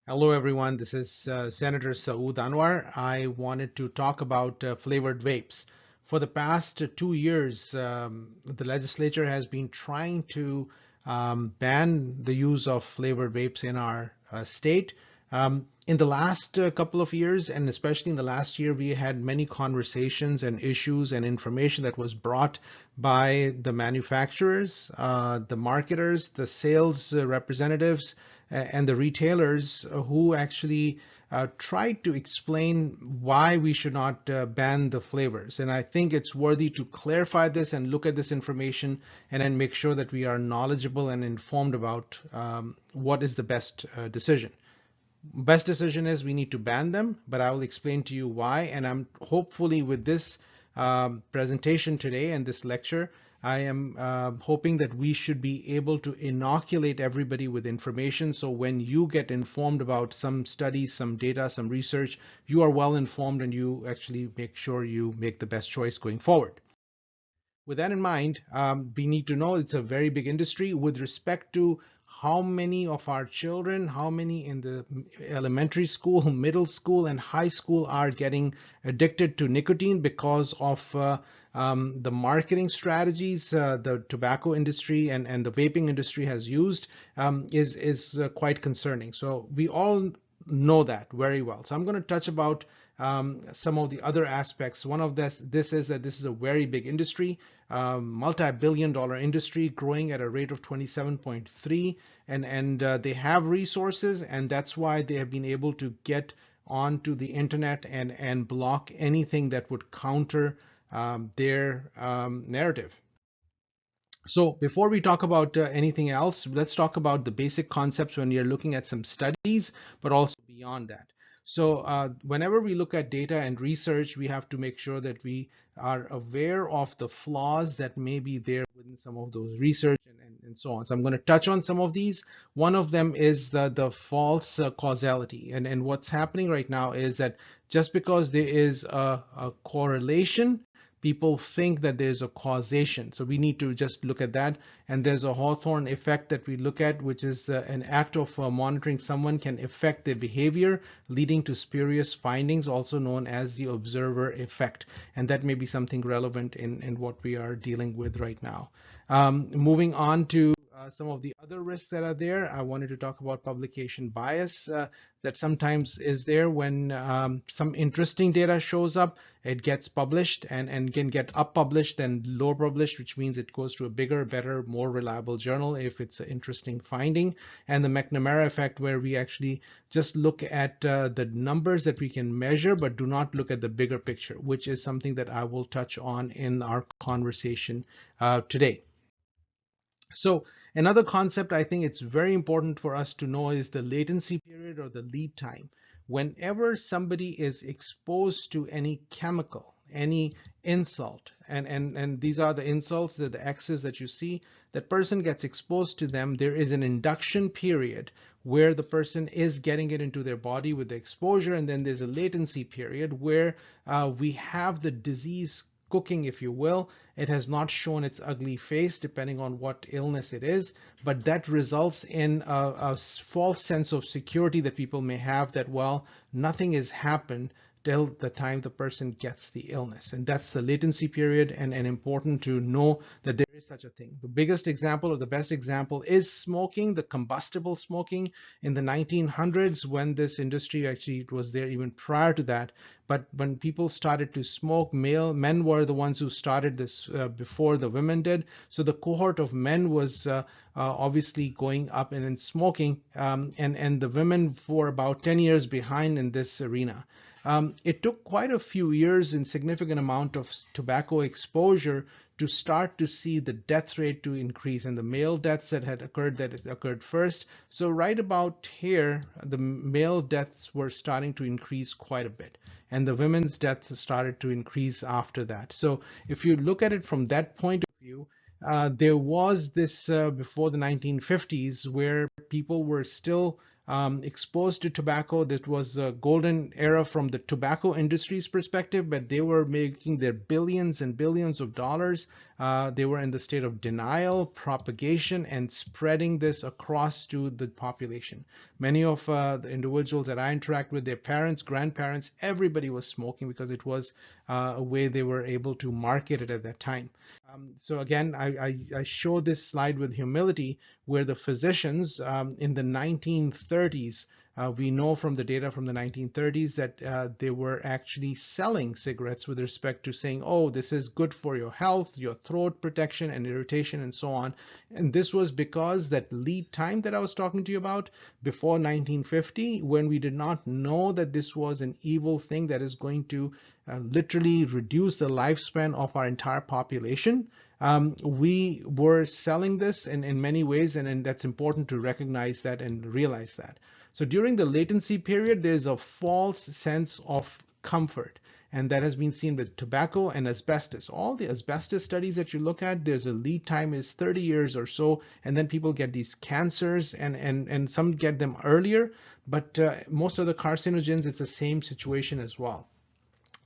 Hello, everyone. This is Senator Saud Anwar. I wanted to talk about flavored vapes. For the past 2 years, the legislature has been trying to ban the use of flavored vapes in our state. In the last couple of years, and especially in the last year, we had many conversations and issues and information that was brought by the manufacturers, the marketers, the sales representatives, and the retailers who actually tried to explain why we should not ban the flavors. And I think it's worthy to clarify this and look at this information and then make sure that we are knowledgeable and informed about what is the best decision. Best decision is we need to ban them, but I will explain to you why. And I'm hopefully with this presentation today and this lecture, I am hoping that we should be able to inoculate everybody with information. So when you get informed about some studies, some data, some research, you are well informed and you actually make sure you make the best choice going forward. With that in mind, we need to know it's a very big industry with respect to how many of our children, how many in the elementary school, middle school, and high school are getting addicted to nicotine because of the marketing strategies the tobacco industry and the vaping industry has used is quite concerning. So we all know that very well. So I'm going to touch about some of the other aspects. One of this is that this is a very big industry, multi-billion-dollar industry growing at a rate of 27.3, and they have resources, and that's why they have been able to get onto the internet and block anything that would counter their narrative. So before we talk about anything else, let's talk about the basic concepts when you're looking at some studies, but also beyond that. So whenever we look at data and research, we have to make sure that we are aware of the flaws that may be there within some of those research and so on. So I'm going to touch on some of these. One of them is the false causality. And what's happening right now is that just because there is a correlation, people think that there's a causation. So we need to just look at that. And there's a Hawthorne effect that we look at, which is an act of monitoring someone can affect their behavior, leading to spurious findings, also known as the observer effect. And that may be something relevant in what we are dealing with right now. Moving on to some of the other risks that are there, I wanted to talk about publication bias that sometimes is there when some interesting data shows up, it gets published and can get up published then lower published, which means it goes to a bigger, better, more reliable journal if it's an interesting finding. And the McNamara effect, where we actually just look at the numbers that we can measure, but do not look at the bigger picture, which is something that I will touch on in our conversation today. So another concept I think it's very important for us to know is the latency period or the lead time. Whenever somebody is exposed to any chemical, any insult, and these are the insults, the X's that you see, that person gets exposed to them, there is an induction period where the person is getting it into their body with the exposure, and then there's a latency period where we have the disease cooking, if you will. It has not shown its ugly face depending on what illness it is, but that results in a false sense of security that people may have that, well, nothing has happened till the time the person gets the illness. And that's the latency period, and important to know that there is such a thing. The biggest example or the best example is smoking, the combustible smoking in the 1900s, when this industry actually was there even prior to that. But when people started to smoke, men were the ones who started this before the women did. So the cohort of men was obviously going up and in smoking, and the women were about 10 years behind in this arena. It took quite a few years and significant amount of tobacco exposure to start to see the death rate to increase, and the male deaths that occurred first. So right about here, the male deaths were starting to increase quite a bit, and the women's deaths started to increase after that. So if you look at it from that point of view, there was this before the 1950s where people were still exposed to tobacco. That was a golden era from the tobacco industry's perspective, but they were making their billions and billions of dollars. They were in the state of denial, propagation, and spreading this across to the population. Many of the individuals that I interact with, their parents, grandparents, everybody was smoking because it was a way they were able to market it at that time. So again, I show this slide with humility, where the physicians in the 1930s, we know from the data from the 1930s that they were actually selling cigarettes with respect to saying, oh, this is good for your health, your throat protection and irritation and so on. And this was because that lead time that I was talking to you about before 1950, when we did not know that this was an evil thing that is going to literally reduce the lifespan of our entire population. We were selling this in many ways, and that's important to recognize that and realize that. So during the latency period, there's a false sense of comfort, and that has been seen with tobacco and asbestos. All the asbestos studies that you look at, there's a lead time is 30 years or so, and then people get these cancers, and some get them earlier, but most of the carcinogens, it's the same situation as well.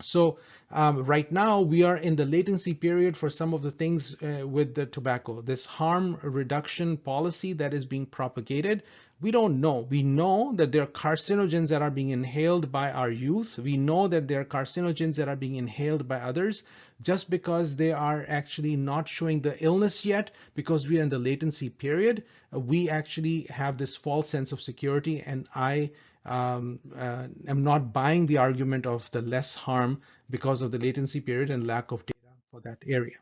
So right now we are in the latency period for some of the things with the tobacco. This harm reduction policy that is being propagated, we don't know. We know that there are carcinogens that are being inhaled by our youth. We know that there are carcinogens that are being inhaled by others. Just because they are actually not showing the illness yet, because we are in the latency period, we actually have this false sense of security, and I am not buying the argument of the less harm because of the latency period and lack of data for that area.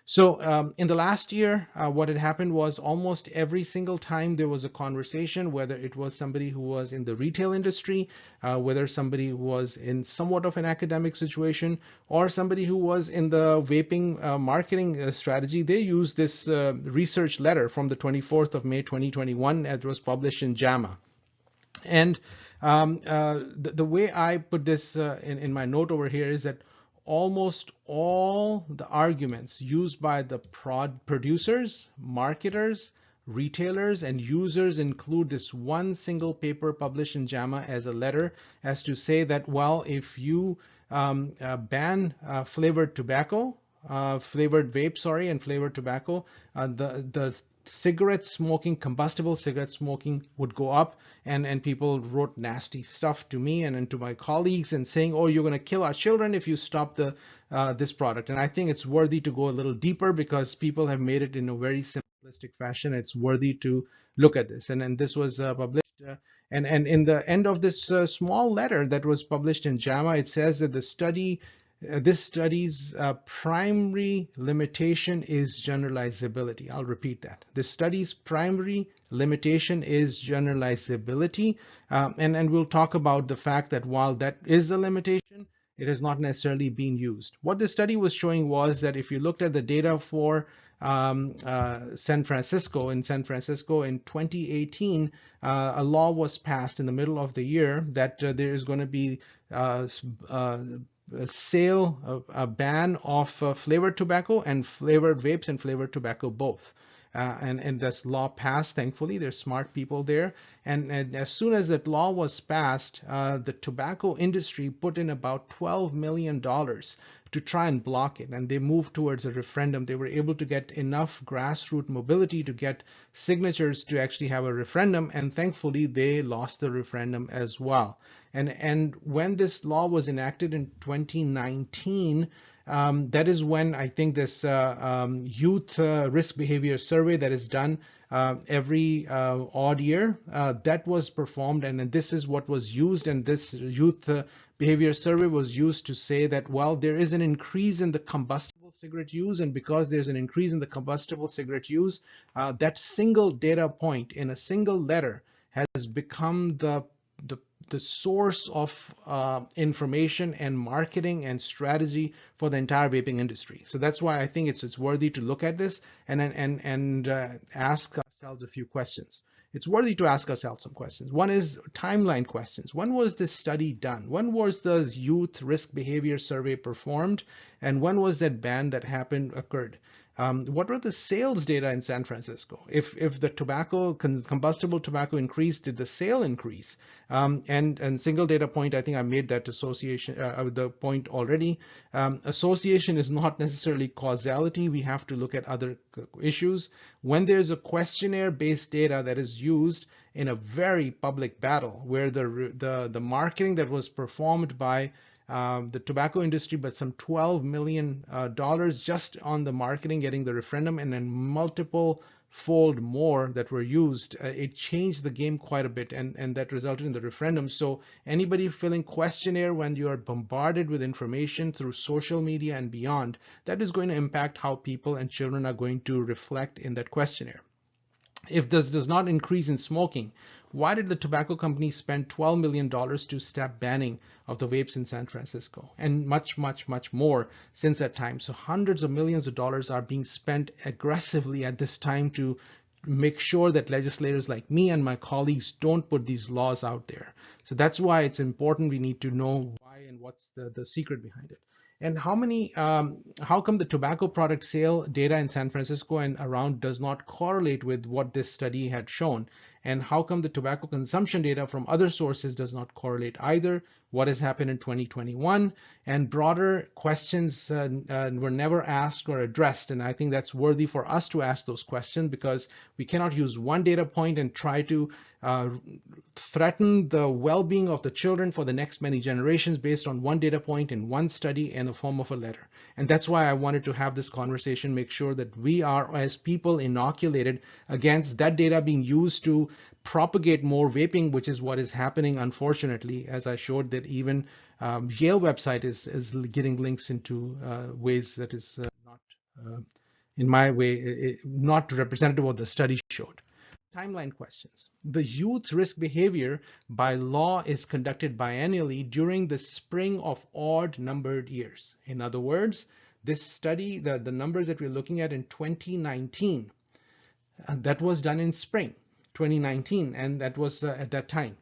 So in the last year, what had happened was almost every single time there was a conversation, whether it was somebody who was in the retail industry, whether somebody who was in somewhat of an academic situation, or somebody who was in the vaping marketing strategy, they used this research letter from the 24th of May 2021 that was published in JAMA. And the way I put this in my note over here is that almost all the arguments used by the producers, marketers, retailers, and users include this one single paper published in JAMA as a letter as to say that, well, if you ban flavored tobacco, flavored vape, sorry, and flavored tobacco, the cigarette smoking, combustible cigarette smoking would go up, and people wrote nasty stuff to me and to my colleagues and saying, oh, you're going to kill our children if you stop the this product. And I think it's worthy to go a little deeper because people have made it in a very simplistic fashion. It's worthy to look at this. And this was published. And in the end of this small letter that was published in JAMA, it says that the study this study's primary limitation is generalizability. I'll repeat that. The study's primary limitation is generalizability. And we'll talk about the fact that while that is the limitation, it has not necessarily been used. What the study was showing was that if you looked at the data for San Francisco in 2018, a law was passed in the middle of the year that there is going to be a ban of flavored tobacco and flavored vapes and flavored tobacco both. And this law passed, thankfully. There's smart people there. And as soon as that law was passed, the tobacco industry put in about $12 million to try and block it. And they moved towards a referendum. They were able to get enough grassroots mobility to get signatures to actually have a referendum. And thankfully, they lost the referendum as well. And when this law was enacted in 2019, that is when I think this youth risk behavior survey that is done every odd year, that was performed, and this is what was used, and this youth behavior survey was used to say that, well, there is an increase in the combustible cigarette use, and because there's an increase in the combustible cigarette use, that single data point in a single letter has become the source of information and marketing and strategy for the entire vaping industry. So that's why I think it's worthy to look at this and ask ourselves a few questions. It's worthy to ask ourselves some questions. One is timeline questions. When was this study done? When was the youth risk behavior survey performed? And when was that ban that happened occurred? What were the sales data in San Francisco? If the combustible tobacco increased, did the sale increase? And single data point, I think I made that association, the point already. Association is not necessarily causality. We have to look at other issues. When there's a questionnaire-based data that is used in a very public battle, where the marketing that was performed by the tobacco industry, but some $12 million just on the marketing, getting the referendum, and then multiple fold more that were used. It changed the game quite a bit, and that resulted in the referendum. So anybody filling questionnaire when you are bombarded with information through social media and beyond, that is going to impact how people and children are going to reflect in that questionnaire. If this does not increase in smoking, why did the tobacco company spend $12 million to stop banning of the vapes in San Francisco? And much, much, much more since that time. So hundreds of millions of dollars are being spent aggressively at this time to make sure that legislators like me and my colleagues don't put these laws out there. So that's why it's important. We need to know why and what's the secret behind it. And how come the tobacco product sale data in San Francisco and around does not correlate with what this study had shown? And how come the tobacco consumption data from other sources does not correlate either? What has happened in 2021? And broader questions were never asked or addressed. And I think that's worthy for us to ask those questions, because we cannot use one data point and try to threaten the well-being of the children for the next many generations based on one data point in one study in the form of a letter. And that's why I wanted to have this conversation, make sure that we are, as people, inoculated against that data being used to propagate more vaping, which is what is happening, unfortunately, as I showed that even Yale website is getting links into ways that is not, in my way, not representative of what the study showed. Timeline questions. The youth risk behavior by law is conducted biennially during the spring of odd numbered years. In other words, this study, the numbers that we're looking at in 2019, that was done in spring 2019, and that was at that time.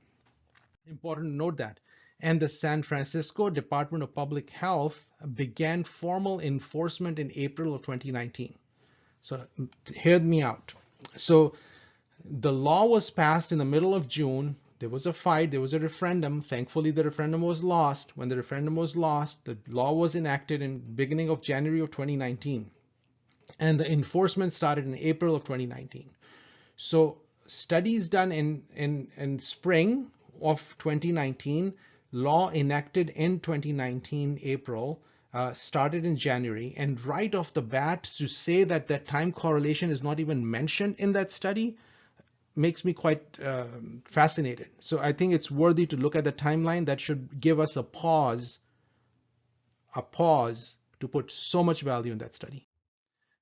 Important to note that. And the San Francisco Department of Public Health began formal enforcement in April of 2019. So hear me out. So the law was passed in the middle of June. There was a fight, there was a referendum. Thankfully, the referendum was lost. When the referendum was lost, the law was enacted in beginning of January of 2019. And the enforcement started in April of 2019. So studies done in spring of 2019, law enacted in 2019 April, started in January, and right off the bat to say that that time correlation is not even mentioned in that study makes me quite fascinated. So I think it's worthy to look at the timeline. That should give us a pause to put so much value in that study.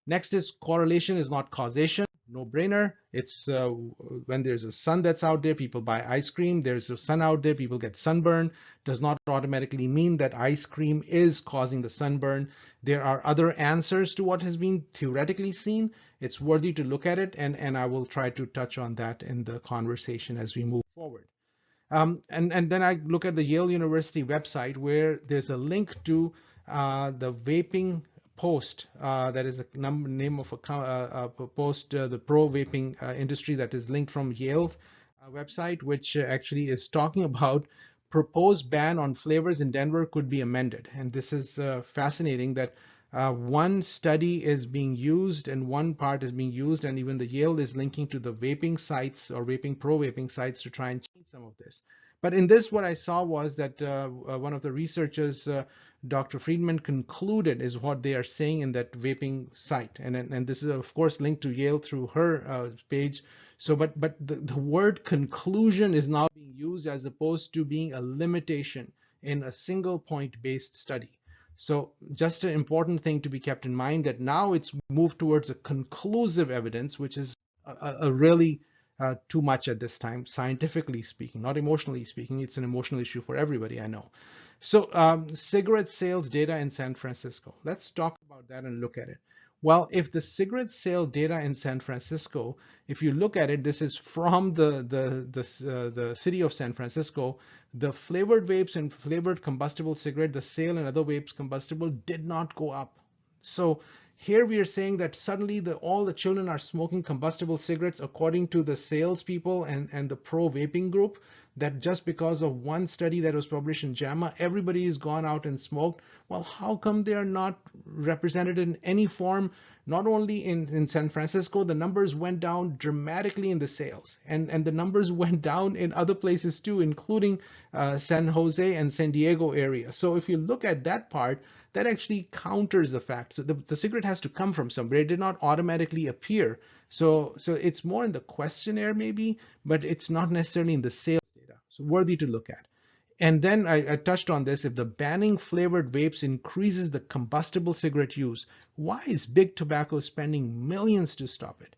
Next is correlation is not causation. No brainer. It's when there's a sun that's out there, people buy ice cream. There's a sun out there, people get sunburn. Does not automatically mean that ice cream is causing the sunburn. There are other answers to what has been theoretically seen. It's worthy to look at it, and I will try to touch on that in the conversation as we move forward. And then I look at the Yale University website, where there's a link to the vaping post that is a name of a post, the pro vaping industry, that is linked from Yale website, which actually is talking about proposed ban on flavors in Denver could be amended. And this is fascinating that one study is being used and one part is being used, and even the Yale is linking to the vaping sites or vaping pro vaping sites to try and change some of this. But in this, what I saw was that one of the researchers, Dr. Friedman, concluded is what they are saying in that vaping site. And this is, of course, linked to Yale through her page. So, but the word conclusion is now being used as opposed to being a limitation in a single point based study. So just an important thing to be kept in mind, that now it's moved towards a conclusive evidence, which is a really too much at this time, scientifically speaking, not emotionally speaking. It's an emotional issue for everybody, I know. So cigarette sales data in San Francisco. Let's talk about that and look at it. Well, if the cigarette sale data in San Francisco, if you look at it, this is from the city of San Francisco. The flavored vapes and flavored combustible cigarette, the sale and other vapes combustible did not go up. So Here we are saying that suddenly all the children are smoking combustible cigarettes according to the salespeople and the pro-vaping group, that just because of one study that was published in JAMA, everybody has gone out and smoked. Well, how come they are not represented in any form? Not only in San Francisco, the numbers went down dramatically in the sales, and the numbers went down in other places too, including San Jose and San Diego area. So if you look at that part, that actually counters the fact. So the cigarette has to come from somewhere. It did not automatically appear. So it's more in the questionnaire maybe, but it's not necessarily in the sales data. So worthy to look at. And then I touched on this. If the banning flavored vapes increases the combustible cigarette use, why is big tobacco spending millions to stop it?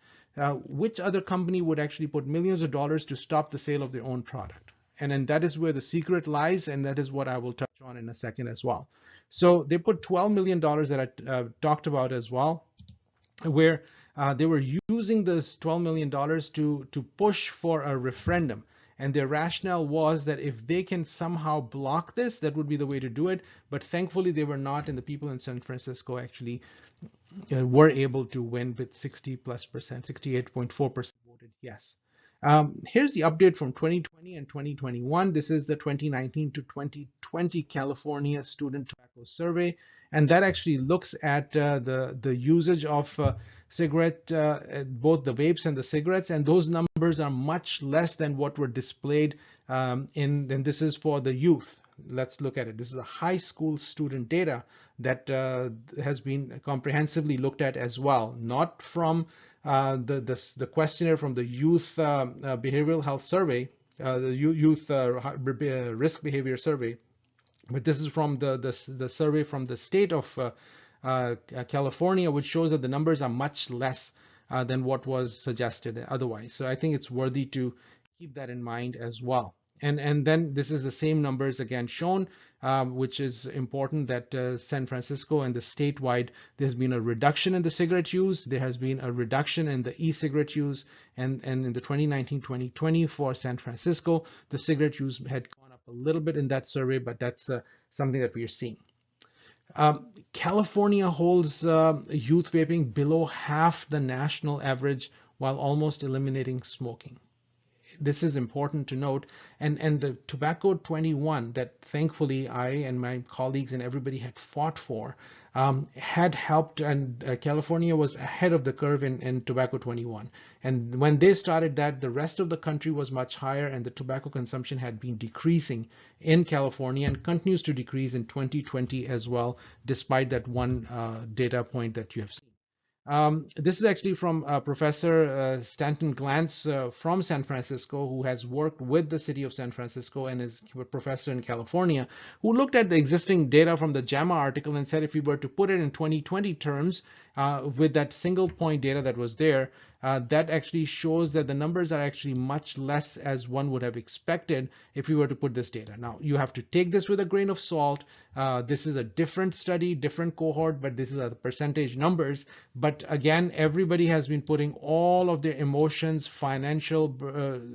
Which other company would actually put millions of dollars to stop the sale of their own product? And then that is where the secret lies, and that is what I will touch on in a second as well. So they put $12 million that I talked about as well, where they were using this $12 million to push for a referendum. And their rationale was that if they can somehow block this, that would be the way to do it. But thankfully, they were not, and the people in San Francisco actually were able to win with 60+%, 68.4% voted yes. Here's the update from 2020 and 2021. This is the 2019 to 2020 California Student Tobacco Survey, and that actually looks at the usage of cigarette, both the vapes and the cigarettes, and those numbers are much less than what were displayed and this is for the youth. Let's look at it. This is a high school student data that has been comprehensively looked at as well, not from the questionnaire from the Youth Behavioral Health Survey, the Youth Risk Behavior Survey, but this is from the survey from the state of California, which shows that the numbers are much less than what was suggested otherwise. So I think it's worthy to keep that in mind as well. And then this is the same numbers again shown, which is important that San Francisco and the statewide, there's been a reduction in the cigarette use. There has been a reduction in the e-cigarette use. And in the 2019-2020 for San Francisco, the cigarette use had gone up a little bit in that survey, but that's something that we are seeing. California holds youth vaping below half the national average while almost eliminating smoking. This is important to note, and the Tobacco 21 that thankfully I and my colleagues and everybody had fought for had helped, and California was ahead of the curve in Tobacco 21. And when they started that, the rest of the country was much higher, and the tobacco consumption had been decreasing in California and continues to decrease in 2020 as well, despite that one data point that you have seen. This is actually from Professor Stanton Glantz from San Francisco, who has worked with the city of San Francisco and is a professor in California, who looked at the existing data from the JAMA article and said if we were to put it in 2020 terms with that single point data that was there, that actually shows that the numbers are actually much less as one would have expected if we were to put this data. Now, you have to take this with a grain of salt. This is a different study, different cohort, but this is the percentage numbers. But again, everybody has been putting all of their emotions, financial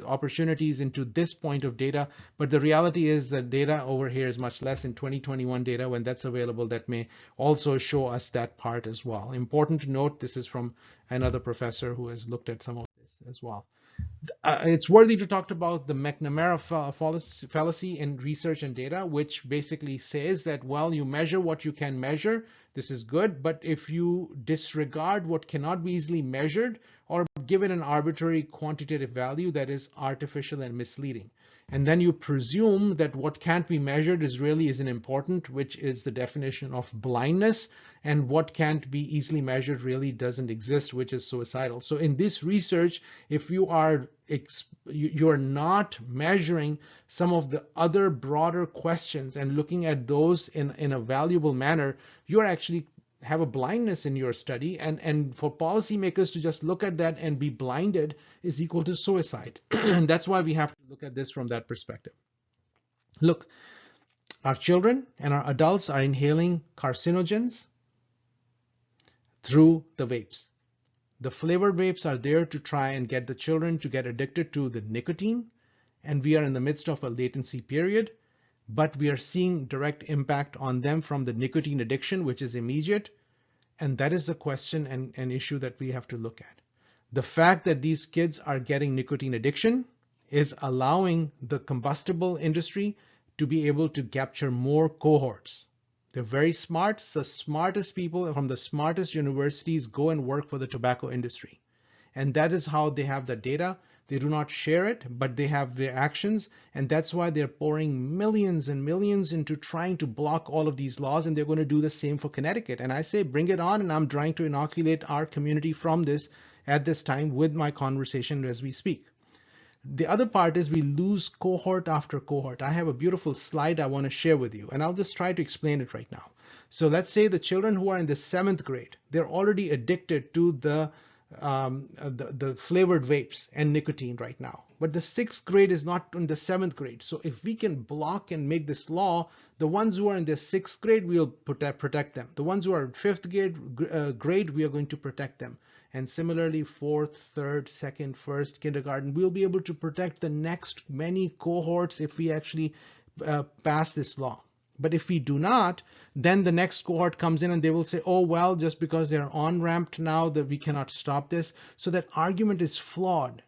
opportunities into this point of data. But the reality is that data over here is much less in 2021 data. When that's available, that may also show us that part as well. Important to note, this is from another professor who has looked at some of this as well. It's worthy to talk about the McNamara fallacy in research and data, which basically says that, well, you measure what you can measure. This is good, but if you disregard what cannot be easily measured or give it an arbitrary quantitative value, that is artificial and misleading. And then you presume that what can't be measured isn't important, which is the definition of blindness, and what can't be easily measured really doesn't exist, which is suicidal. So in this research, if you're not measuring some of the other broader questions and looking at those in a valuable manner, you're actually have a blindness in your study, and for policymakers to just look at that and be blinded is equal to suicide. And that's why we have to look at this from that perspective. Look, our children and our adults are inhaling carcinogens through the vapes. The flavored vapes are there to try and get the children to get addicted to the nicotine, and we are in the midst of a latency period, but we are seeing direct impact on them from the nicotine addiction, which is immediate. And that is the question and issue that we have to look at. The fact that these kids are getting nicotine addiction is allowing the combustible industry to be able to capture more cohorts. They're very smart. The smartest people from the smartest universities go and work for the tobacco industry. And that is how they have the data. They do not share it, but they have their actions. And that's why they're pouring millions and millions into trying to block all of these laws. And they're going to do the same for Connecticut. And I say, bring it on. And I'm trying to inoculate our community from this at this time with my conversation as we speak. The other part is we lose cohort after cohort. I have a beautiful slide I want to share with you, and I'll just try to explain it right now. So let's say the children who are in the 7th grade, they're already addicted to the flavored vapes and nicotine right now. But the 6th grade is not in the 7th grade. So if we can block and make this law, the ones who are in the 6th grade, we'll protect them. The ones who are in 5th grade, we are going to protect them. And similarly, 4th, 3rd, 2nd, 1st, kindergarten, we'll be able to protect the next many cohorts if we actually pass this law. But if we do not, then the next cohort comes in and they will say, oh, well, just because they're on-ramped now that we cannot stop this. So that argument is flawed.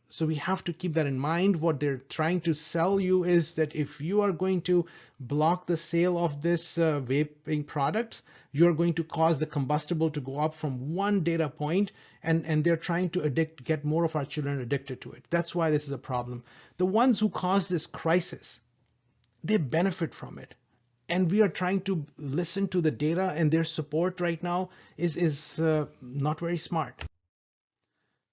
So we have to keep that in mind. What they're trying to sell you is that if you are going to block the sale of this vaping product, you're going to cause the combustible to go up from one data point, and they're trying to get more of our children addicted to it. That's why this is a problem. The ones who cause this crisis, they benefit from it. And we are trying to listen to the data, and their support right now is not very smart.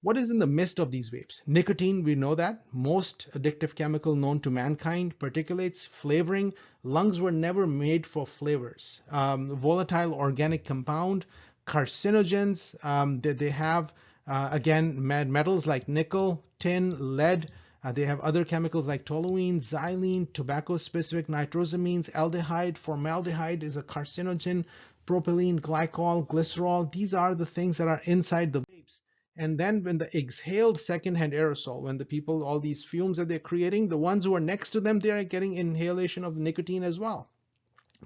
What is in the midst of these vapes? Nicotine, we know that. Most addictive chemical known to mankind. Particulates, flavoring. Lungs were never made for flavors. Volatile organic compound. Carcinogens. They have, again, metals like nickel, tin, lead. They have other chemicals like toluene, xylene, tobacco-specific nitrosamines, aldehyde, formaldehyde is a carcinogen, propylene, glycol, glycerol. These are the things that are inside the vapes. And then when the exhaled secondhand aerosol, when the people, all these fumes that they're creating, the ones who are next to them, they are getting inhalation of nicotine as well.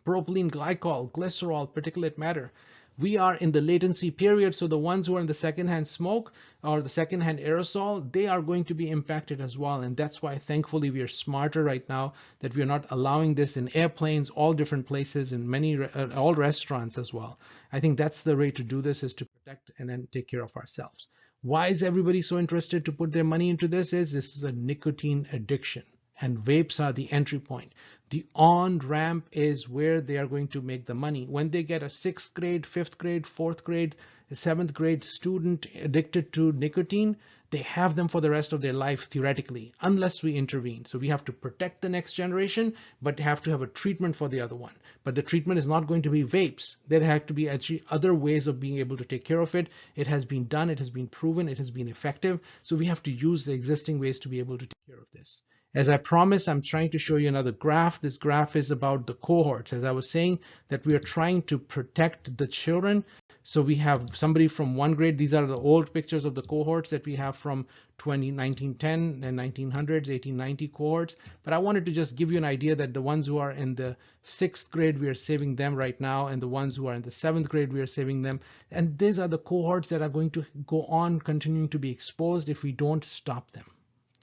Propylene glycol, glycerol, particulate matter. We are in the latency period, so the ones who are in the secondhand smoke or the secondhand aerosol, they are going to be impacted as well. And that's why, thankfully, we are smarter right now that we are not allowing this in airplanes, all different places, in all restaurants as well. I think that's the way to do this, is to protect and then take care of ourselves. Why is everybody so interested to put their money into this? This is a nicotine addiction, and vapes are the entry point. The on-ramp is where they are going to make the money. When they get a 6th grade, 5th grade, 4th grade, 7th grade student addicted to nicotine, they have them for the rest of their life, theoretically, unless we intervene. So we have to protect the next generation, but have to have a treatment for the other one. But the treatment is not going to be vapes. There have to be actually other ways of being able to take care of it. It has been done, it has been proven, it has been effective. So we have to use the existing ways to be able to take care of this. As I promised, I'm trying to show you another graph. This graph is about the cohorts. As I was saying, that we are trying to protect the children. So we have somebody from 1 grade. These are the old pictures of the cohorts that we have from 1910 and 1900s, 1890 cohorts. But I wanted to just give you an idea that the ones who are in the 6th grade, we are saving them right now. And the ones who are in the 7th grade, we are saving them. And these are the cohorts that are going to go on continuing to be exposed if we don't stop them.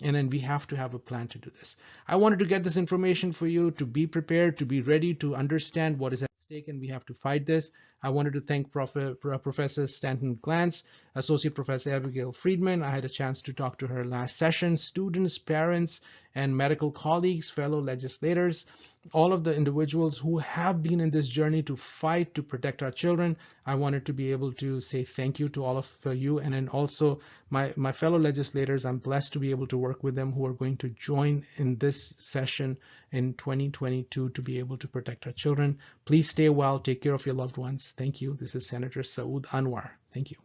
And then we have to have a plan to do this. I wanted to get this information for you to be prepared, to be ready, to understand what is at stake, and we have to fight this. I wanted to thank Professor Stanton Glantz, Associate Professor Abigail Friedman. I had a chance to talk to her last session, students, parents, and medical colleagues, fellow legislators, all of the individuals who have been in this journey to fight to protect our children. I wanted to be able to say thank you to all of you, and then also my fellow legislators. I'm blessed to be able to work with them who are going to join in this session in 2022 to be able to protect our children. Please stay well, take care of your loved ones. Thank you. This is Senator Saud Anwar. Thank you.